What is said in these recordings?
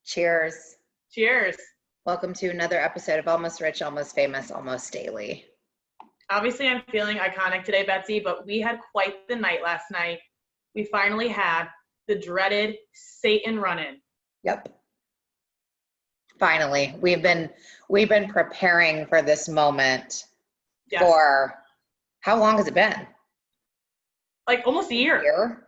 Cheers. Cheers. Welcome to another episode of Almost Rich, Almost Famous, Almost Daily. Obviously, I'm feeling iconic today, Betsy, but we had quite the night last night. We finally had the dreaded Satan run-in. Yep. Finally, we've been preparing for this moment for how long has it been? Like almost a year.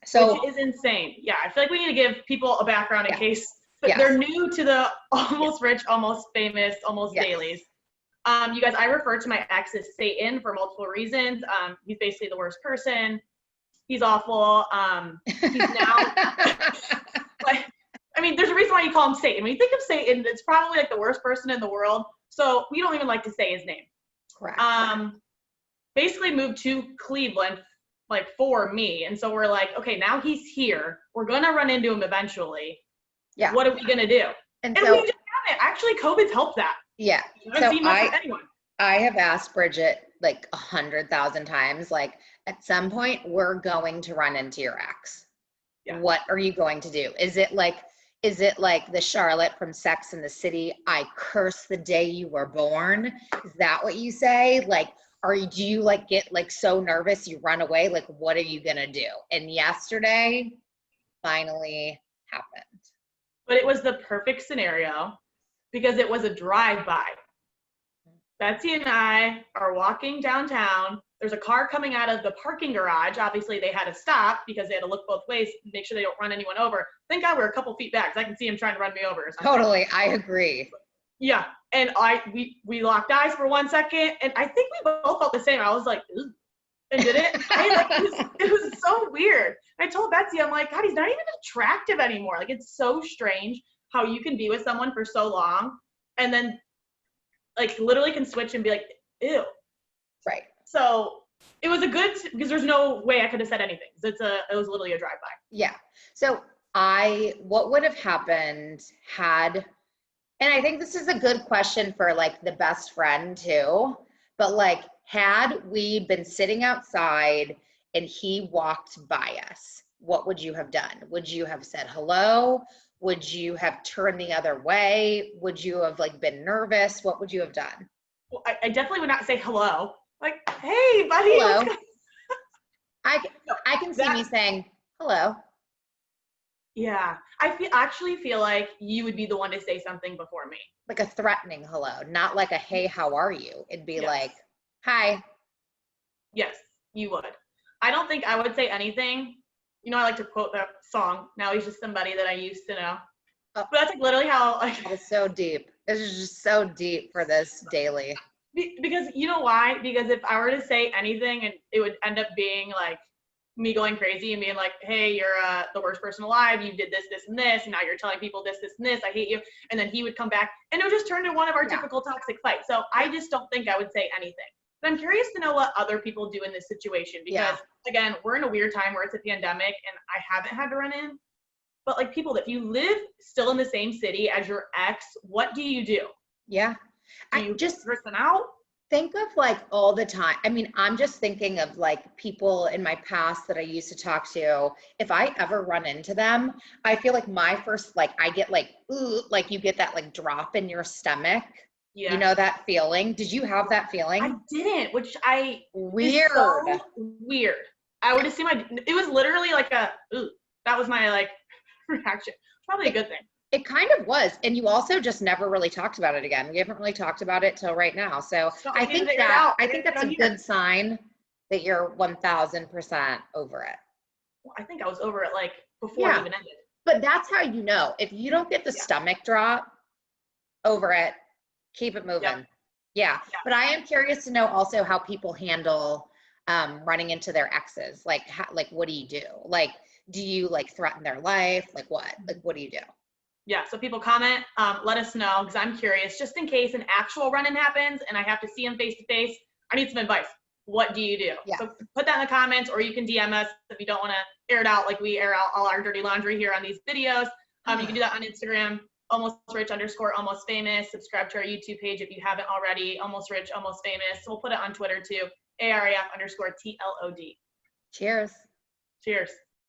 So, which is insane. Yeah, I feel like we need to give people a background in case they're new to the Almost Rich, Almost Famous, Almost Dailies. You guys, I refer to my ex as Satan for multiple reasons. He's basically the worst person. He's awful. He's now, I mean, there's a reason why you call him Satan. When you think of Satan, it's probably like the worst person in the world. So we don't even like to say his name. Correct. Basically moved to Cleveland like for me. And so we're like, okay, now he's here. We're going to run into him eventually. Yeah. What are we going to do? And so, we just haven't. Actually, COVID's helped that. Yeah. So I have asked Bridget like 100,000 times, like at some point we're going to run into your ex. Yeah. What are you going to do? Is it like the Charlotte from Sex and the City? I curse the day you were born. Is that what you say? Like, do you like get like so nervous you run away? Like, what are you gonna do? And yesterday finally happened. But it was the perfect scenario because it was a drive-by. Betsy and I are walking downtown. There's a car coming out of the parking garage. Obviously, they had to stop because they had to look both ways, make sure they don't run anyone over. Thank God we're a couple feet back because I can see him trying to run me over. Totally, I agree. Yeah, and we locked eyes for 1 second, and I think we both felt the same. I was like, ugh, and did it? It was so weird. I told Betsy, I'm like, God, he's not even attractive anymore. Like, it's so strange how you can be with someone for so long, and then like literally can switch and be like, ew. Right. So it was because there's no way I could have said anything. It was literally a drive-by. Yeah. So what would have happened and I think this is a good question for like the best friend too, but like, had we been sitting outside and he walked by us, what would you have done? Would you have said hello? Would you have turned the other way? Would you have like been nervous? What would you have done? Well, I definitely would not say hello. Like, hey, buddy. Hello. I can see me saying hello. Yeah, I actually feel like you would be the one to say something before me. Like a threatening hello, not like a, hey, how are you? It'd be like, hi. Yes, you would. I don't think I would say anything. You know, I like to quote that song, now he's just somebody that I used to know. But that's like literally how like. That is so deep. This is just so deep for this daily. Because you know why? Because if I were to say anything and it would end up being like me going crazy and being like, hey, you're the worst person alive, you did this, this, and this, and now you're telling people this, this, and this, I hate you. And then he would come back and it would just turn into one of our typical toxic fights. So I just don't think I would say anything. But I'm curious to know what other people do in this situation because, again, we're in a weird time where it's a pandemic and I haven't had to run in. But like people, if you live still in the same city as your ex, what do you do? Yeah. Do you just listen out? Think of like all the time. I mean, I'm just thinking of like people in my past that I used to talk to. If I ever run into them, I feel like my first, like I get like, ooh, like you get that like drop in your stomach. Yeah. You know that feeling? Did you have that feeling? I didn't, which weird. So weird. I would assume it was literally like ooh, that was my like reaction. Probably a good thing. It kind of was. And you also just never really talked about it again. We haven't really talked about it till right now. So I think that's a good sign that you're 1000% over it. Well, I think I was over it like before it even ended. But that's how you know. If you don't get the stomach drop over it, keep it moving. Yeah. But I am curious to know also how people handle running into their exes. Like, what do you do? Like, do you like threaten their life? Like what? Like, what do you do? Yeah, so people comment, let us know, because I'm curious, just in case an actual run-in happens and I have to see him face-to-face, I need some advice. What do you do? Yeah. So put that in the comments, or you can DM us if you don't want to air it out like we air out all our dirty laundry here on these videos. You can do that on Instagram, almostrich_almostfamous. Subscribe to our YouTube page if you haven't already, Almost Rich, Almost Famous. We'll put it on Twitter too, ARAF_TLOD. Cheers. Cheers.